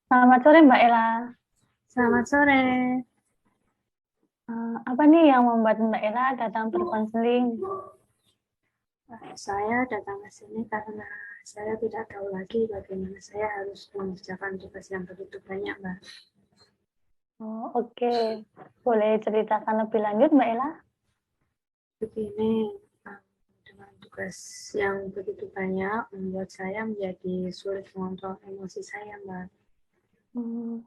Selamat sore Mbak Ella. Selamat sore. Apa nih yang membuat Mbak Ella datang berkonseling? Saya datang ke sini karena saya tidak tahu lagi bagaimana saya harus mengerjakan tugas yang begitu banyak, Mbak. Oh, oke. Boleh ceritakan lebih lanjut Mbak Ella? Begini, eh, dengan tugas yang begitu banyak membuat saya menjadi sulit mengontrol emosi saya, Mbak. Hmm,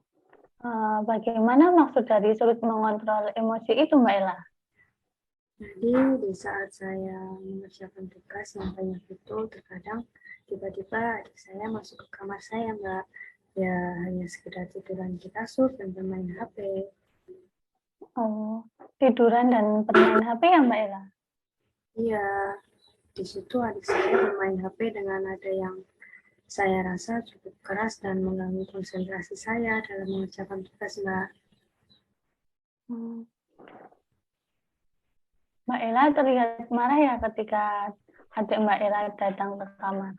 Bagaimana maksud dari sulit mengontrol emosi itu Mbak Ella? Jadi di saat saya mengerjakan tugas yang banyak itu, terkadang tiba-tiba adik saya masuk ke kamar saya, Mbak. Ya hanya sekedar tiduran di kasur dan bermain HP. Oh, tiduran dan bermain HP ya Mbak Ella? Iya, di situ adik saya bermain HP dengan nada yang saya rasa cukup keras dan mengganggu konsentrasi saya dalam mengerjakan tugas, Mbak. Hmm, Mbak Ella terlihat marah ya ketika adik Mbak Ella datang ke kamar.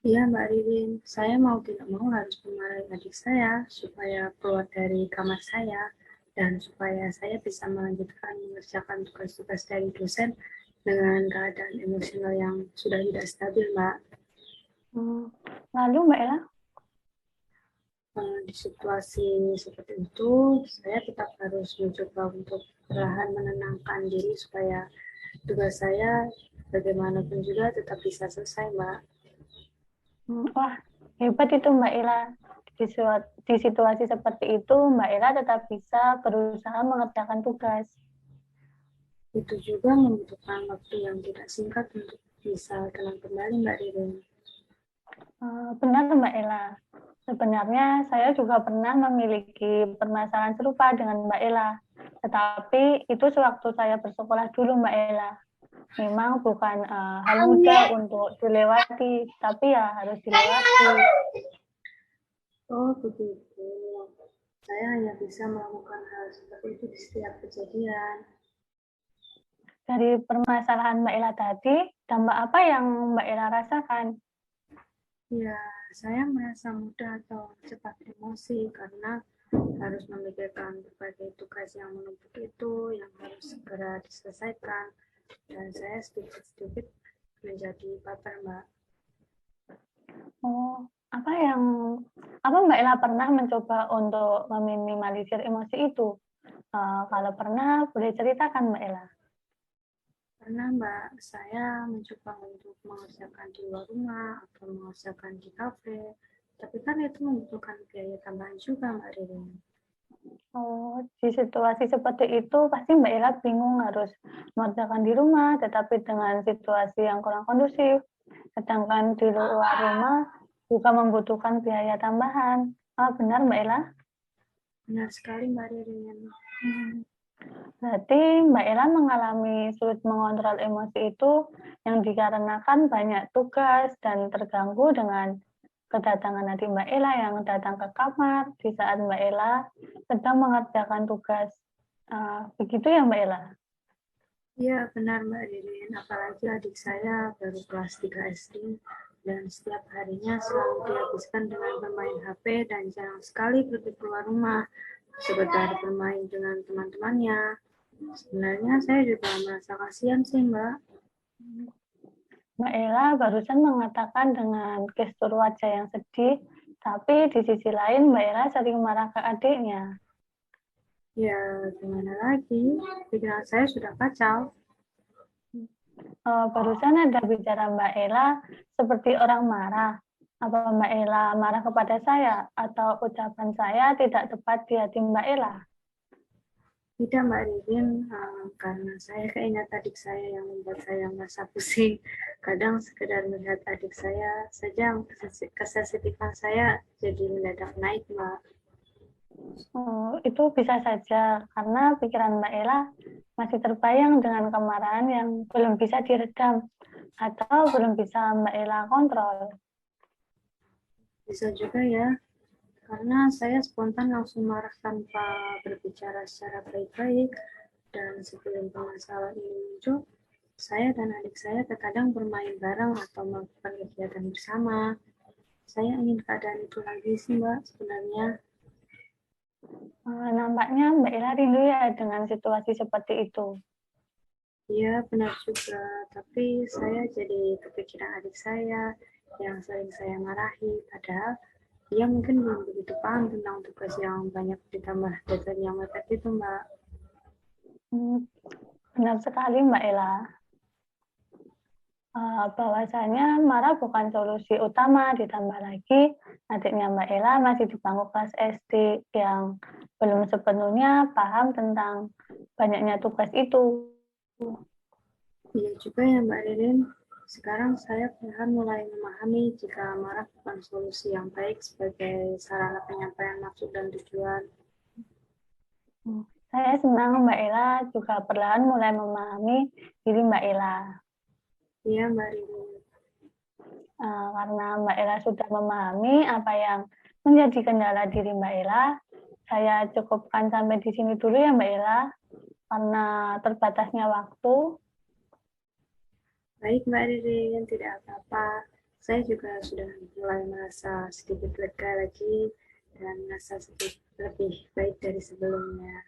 Iya, Mbak Ririn, saya mau tidak mau harus memarahi adik saya supaya keluar dari kamar saya dan supaya saya bisa melanjutkan mengerjakan tugas-tugas dari dosen dengan keadaan emosional yang sudah tidak stabil, Mbak. Hmm, Lalu Mbak Ella? Di situasi seperti itu, saya tetap harus mencoba untuk perlahan menenangkan diri supaya tugas saya bagaimanapun juga tetap bisa selesai, Mbak. Wah, hebat itu Mbak Ella. Di situasi seperti itu, Mbak Ella tetap bisa berusaha mengerjakan tugas. Itu juga membutuhkan waktu yang tidak singkat untuk bisa tenang kembali, Mbak Ririn. Benar Mbak Ella. Sebenarnya saya juga pernah memiliki permasalahan serupa dengan Mbak Ella. Tetapi itu sewaktu saya bersekolah dulu Mbak Ella. Memang bukan hal mudah untuk dilewati, tapi ya harus dilewati. Oh, begitu. Saya hanya bisa melakukan hal seperti itu di setiap kejadian. Dari permasalahan Mbak Ella tadi, dampak apa yang Mbak Ella rasakan? Ya, saya merasa mudah atau cepat emosi karena harus memikirkan berbagai tugas yang menumpuk itu yang harus segera diselesaikan dan saya sedikit-sedikit menjadi baper, Mbak. Oh, apa yang apa Mbak Ella pernah mencoba untuk meminimalisir emosi itu? Kalau pernah, boleh ceritakan Mbak Ella. Karena Mbak, saya mencoba untuk mengerjakan di luar rumah atau mengerjakan di kafe, tapi kan itu membutuhkan biaya tambahan juga, Mbak Ririn. Oh, di situasi seperti itu pasti Mbak Ella bingung harus mengerjakan di rumah, tetapi dengan situasi yang kurang kondusif. Sedangkan di luar rumah juga membutuhkan biaya tambahan. Benar Mbak Ella? Benar sekali, Mbak Ririn. Hmm. Berarti Mbak Ella mengalami sulit mengontrol emosi itu yang dikarenakan banyak tugas dan terganggu dengan kedatangan adik Mbak Ella yang datang ke kamar di saat Mbak Ella sedang mengerjakan tugas. Begitu ya Mbak Ella? Iya, benar Mbak Ririn. Apalagi adik saya baru kelas 3 SD dan setiap harinya selalu dihabiskan dengan bermain HP dan jarang sekali pergi keluar rumah sekedar bermain dengan teman-temannya. Sebenarnya saya juga merasa kasihan sih, Mbak. Mbak Ella barusan mengatakan dengan gestur wajah yang sedih, tapi di sisi lain Mbak Ella sering marah ke adiknya. Ya, gimana lagi? Pikiran saya sudah kacau. Barusan ada bicara Mbak Ella seperti orang marah. Apa Mbak Ella marah kepada saya atau ucapan saya tidak tepat di hati Mbak Ella? Tidak, Mbak Ririn, karena saya keingat adik saya yang membuat saya merasa pusing. Kadang sekedar melihat adik saya saja, kesensitifan saya jadi mendadak naik, Mbak. Itu bisa saja karena pikiran Mbak Ella masih terbayang dengan kemarahan yang belum bisa diredam atau belum bisa Mbak Ella kontrol. Bisa juga ya, karena saya spontan langsung marah tanpa berbicara secara baik-baik. Dan sebelum permasalahan ini muncul, saya dan adik saya terkadang bermain bareng atau melakukan kegiatan bersama. Saya ingin keadaan itu lagi sih, Mbak, sebenarnya. Nampaknya Mbak Ira rindu ya dengan situasi seperti itu. Iya, benar juga. Tapi saya jadi kepikiran adik saya yang sering saya marahi. Padahal dia mungkin belum begitu paham tentang tugas yang banyak ditambah deadline yang mepet itu, Mbak. Benar sekali Mbak Ella. Bahwasanya marah bukan solusi utama, ditambah lagi adiknya Mbak Ella masih di bangku kelas SD yang belum sepenuhnya paham tentang banyaknya tugas itu. Iya juga ya Mbak Ririn. Sekarang saya perlahan mulai memahami jika marah bukan solusi yang baik sebagai sarana penyampaian maksud dan tujuan. Saya senang Mbak Ella juga perlahan mulai memahami diri Mbak Ella. Iya Mbak Ririn. Karena Mbak Ella sudah memahami apa yang menjadi kendala diri Mbak Ella, saya cukupkan sampai di sini dulu ya Mbak Ella, karena terbatasnya waktu. Baik Mbak Ririn, tidak apa-apa. Saya juga sudah mulai merasa sedikit lega lagi dan merasa sedikit lebih baik dari sebelumnya.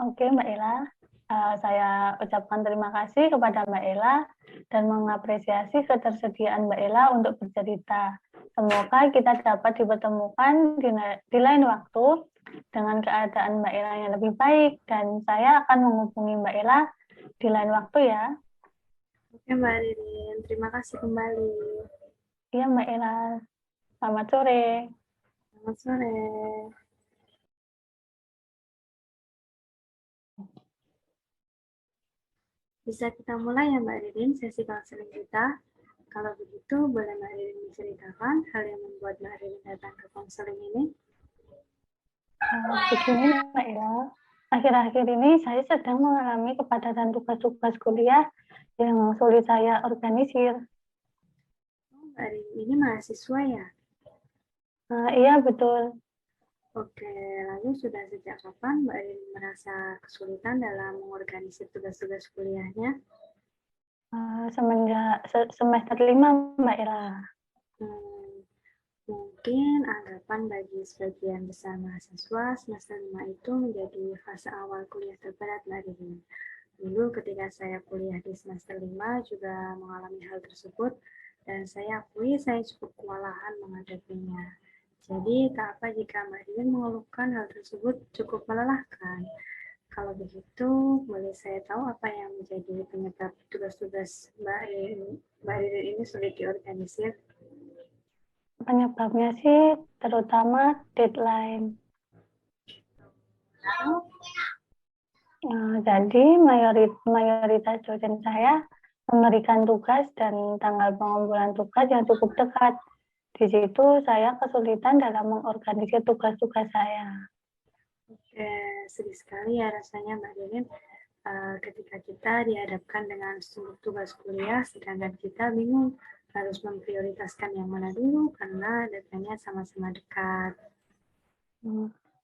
Oke Mbak Ella, saya ucapkan terima kasih kepada Mbak Ella dan mengapresiasi ketersediaan Mbak Ella untuk bercerita. Semoga kita dapat dipertemukan di lain waktu dengan keadaan Mbak Ella yang lebih baik, dan saya akan menghubungi Mbak Ella di lain waktu ya. Oke Mbak Ririn, terima kasih kembali. Iya Mbak Ella, selamat sore. Selamat sore. Bisa kita mulai ya Mbak Ririn sesi konseling kita. Kalau begitu, boleh Mbak Ririn menceritakan hal yang membuat Mbak Ririn datang ke konseling ini? Begini Mbak Ella, akhir-akhir ini saya sedang mengalami kepadatan tugas-tugas kuliah yang sulit saya organisir. Oh, Mbak Ririn ini mahasiswa ya? Iya betul. Oke, lalu sudah sejak kapan Mbak Ririn merasa kesulitan dalam mengorganisir tugas-tugas kuliahnya? Semenjak semester 5 Mbak Ella. Hmm, mungkin anggapan bagi sebagian besar mahasiswa, semester 5 itu menjadi fase awal kuliah terberat Mbak Ririn. Dulu ketika saya kuliah di semester 5 juga mengalami hal tersebut, dan saya akui saya cukup kewalahan menghadapinya. Jadi, tak apa jika Mbak Ririn mengeluhkan hal tersebut cukup melelahkan. Kalau begitu, boleh saya tahu apa yang menjadi penyebab tugas-tugas Mbak Ririn ini sulit diorganisir? Penyebabnya sih terutama deadline. Jadi mayoritas dosen saya memberikan tugas dan tanggal pengumpulan tugas yang cukup dekat. Di situ saya kesulitan dalam mengorganisir tugas-tugas saya. Oke, sedih sekali ya rasanya Mbak Ririn ketika kita dihadapkan dengan tugas kuliah, sedangkan kita bingung harus memprioritaskan yang mana dulu karena datanya sama-sama dekat.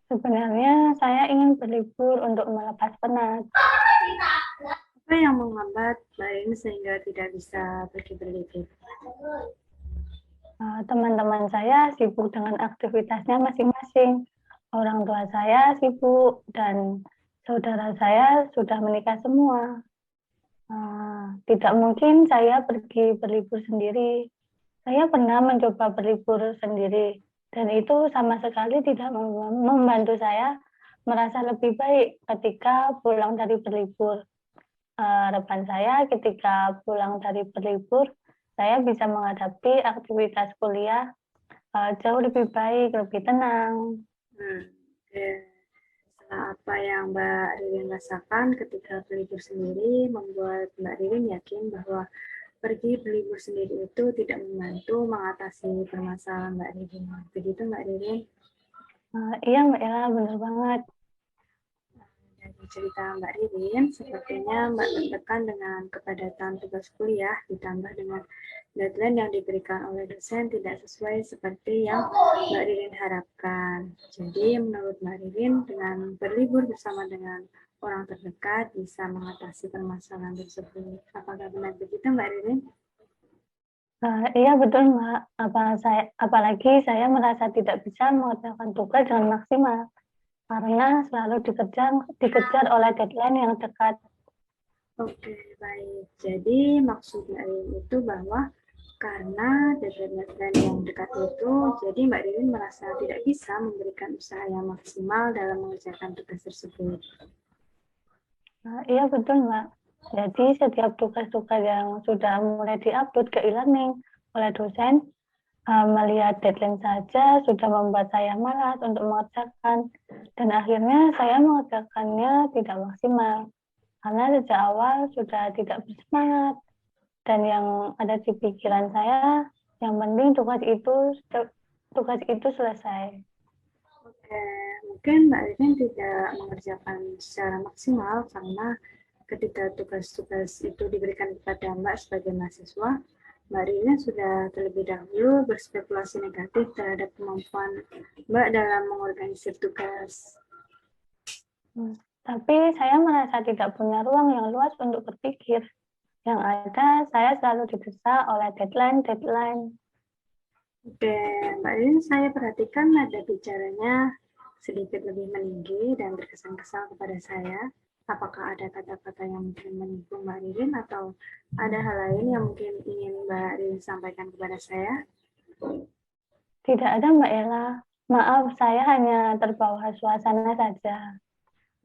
Sebenarnya saya ingin berlibur untuk melepas penat. Apa yang menghambat Mbak Ririn sehingga tidak bisa pergi berlibur? Teman-teman saya sibuk dengan aktivitasnya masing-masing. Orang tua saya sibuk dan saudara saya sudah menikah semua. Tidak mungkin saya pergi berlibur sendiri. Saya pernah mencoba berlibur sendiri dan itu sama sekali tidak membantu saya merasa lebih baik ketika pulang dari berlibur. Harapan saya ketika pulang dari berlibur, saya bisa menghadapi aktivitas kuliah jauh lebih baik, lebih tenang. Oke. Setelah apa yang Mbak Ririn rasakan ketika berlibur sendiri membuat Mbak Ririn yakin bahwa pergi berlibur sendiri itu tidak membantu mengatasi permasalahan Mbak Ririn. Begitu Mbak Ririn? Iya Mbak Ella, benar banget. Dari cerita Mbak Ririn, sepertinya Mbak tertekan dengan kepadatan tugas kuliah ditambah dengan deadline yang diberikan oleh dosen tidak sesuai seperti yang Mbak Ririn harapkan. Jadi menurut Mbak Ririn, dengan berlibur bersama dengan orang terdekat bisa mengatasi permasalahan tersebut. Apakah benar begitu Mbak Ririn? Iya betul Mbak, apalagi saya merasa tidak bisa mengerjakan tugas dengan maksimal karena selalu dikejar oleh deadline yang dekat. Oke, baik. Jadi maksud Mbak Ririn itu bahwa karena deadline yang dekat itu, jadi Mbak Ririn merasa tidak bisa memberikan usaha yang maksimal dalam mengerjakan tugas tersebut. Iya betul Mbak. Jadi setiap tugas-tugas yang sudah mulai diupload ke e-learning oleh dosen, melihat deadline saja sudah membuat saya malas untuk mengerjakan dan akhirnya saya mengerjakannya tidak maksimal karena sejak awal sudah tidak bersemangat dan yang ada di pikiran saya yang penting tugas itu selesai. Oke, mungkin Mbak Ririn tidak mengerjakan secara maksimal karena ketika tugas-tugas itu diberikan kepada Mbak sebagai mahasiswa, Mbak Ririn sudah terlebih dahulu berspekulasi negatif terhadap kemampuan Mbak dalam mengorganisir tugas. Tapi saya merasa tidak punya ruang yang luas untuk berpikir. Yang ada, saya selalu didesak oleh deadline. Oke, Mbak Ririn, saya perhatikan nada bicaranya sedikit lebih meninggi dan terkesan-kesal kepada saya. Apakah ada kata-kata yang mungkin menyinggung Mbak Ririn atau ada hal lain yang mungkin ingin Mbak Ririn sampaikan kepada saya? Tidak ada Mbak Ella. Maaf, saya hanya terbawa suasana saja.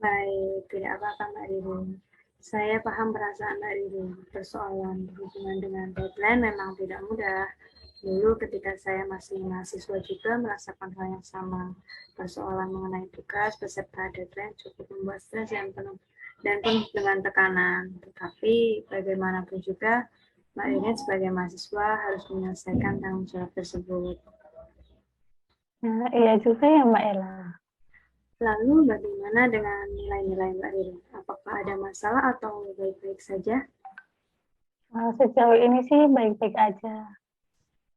Baik, tidak apa-apa Mbak Ririn. Saya paham perasaan Mbak Ririn. Persoalan berhubungan dengan deadline memang tidak mudah. Dulu ketika saya masih mahasiswa juga merasakan hal yang sama. Persoalan mengenai tugas beserta deadline cukup membuat stres dan penuh dengan tekanan. Tetapi bagaimanapun juga, Mbak Ririn sebagai mahasiswa harus menyelesaikan tanggung jawab tersebut. Nah, iya juga ya Mbak Ella. Lalu bagaimana dengan nilai-nilai Mbak Ririn? Apakah ada masalah atau baik-baik saja? Sejauh ini sih baik-baik aja.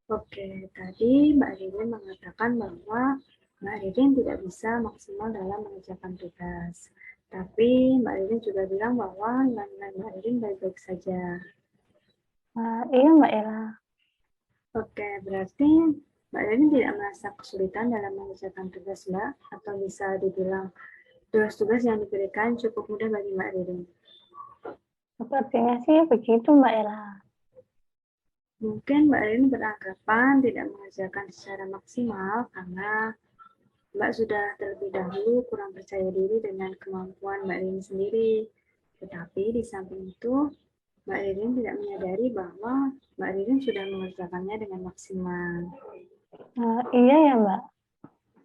Oke, tadi Mbak Ririn mengatakan bahwa Mbak Ririn tidak bisa maksimal dalam mengerjakan tugas. Tapi Mbak Ririn juga bilang bahwa nilai-nilai Mbak Ririn baik-baik saja. Iya Mbak Ella. Oke, berarti Mbak Ririn tidak merasa kesulitan dalam mengerjakan tugas Mbak, atau bisa dibilang tugas-tugas yang diberikan cukup mudah bagi Mbak Ririn. Sepertinya sih begitu Mbak Ella. Mungkin Mbak Ririn beranggapan tidak mengerjakan secara maksimal karena Mbak sudah terlebih dahulu kurang percaya diri dengan kemampuan Mbak Ririn sendiri. Tetapi di samping itu, Mbak Ririn tidak menyadari bahwa Mbak Ririn sudah mengerjakannya dengan maksimal. Iya ya Mbak.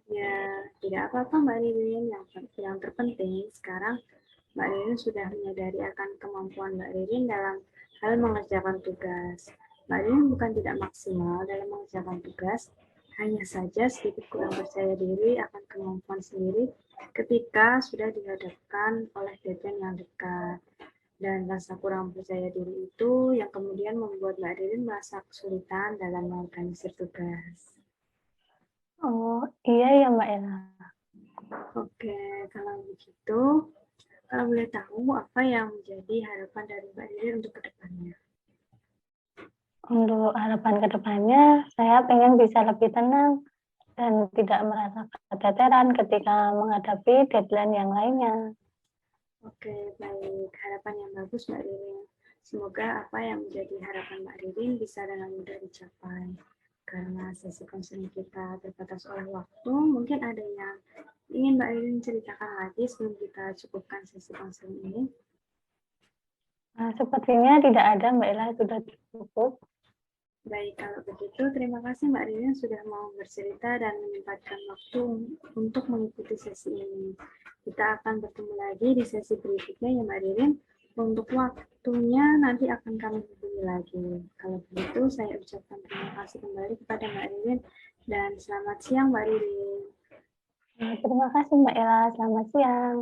Ya, tidak apa-apa Mbak Ririn. Yang terpenting sekarang Mbak Ririn sudah menyadari akan kemampuan Mbak Ririn dalam hal mengerjakan tugas. Mbak Ririn bukan tidak maksimal dalam mengerjakan tugas, hanya saja sedikit kurang percaya diri akan kemampuan sendiri ketika sudah dihadapkan oleh deadline yang dekat. Dan rasa kurang percaya diri itu yang kemudian membuat Mbak Ririn merasa kesulitan dalam mengorganisir tugas. Oh iya ya Mbak Ella. Oke, kalau begitu, kalau boleh tahu apa yang menjadi harapan dari Mbak Ririn untuk kedepannya? Untuk harapan kedepannya, saya pengen bisa lebih tenang dan tidak merasa keteteran ketika menghadapi deadline yang lainnya. Oke, baik. Harapan yang bagus, Mbak Ririn. Semoga apa yang menjadi harapan Mbak Ririn bisa dengan mudah dicapai. Karena sesi konseling kita terbatas oleh waktu, mungkin ada yang ingin Mbak Ririn ceritakan lagi sebelum kita cukupkan sesi konseling ini. Sepertinya tidak ada Mbak Ella, sudah cukup. Baik, kalau begitu terima kasih Mbak Ririn sudah mau bercerita dan menyempatkan waktu untuk mengikuti sesi ini. Kita akan bertemu lagi di sesi berikutnya ya Mbak Ririn. Untuk waktunya nanti akan kami hubungi lagi. Kalau begitu saya ucapkan terima kasih kembali kepada Mbak Ririn dan selamat siang Mbak Ririn. Terima kasih Mbak Ella, selamat siang.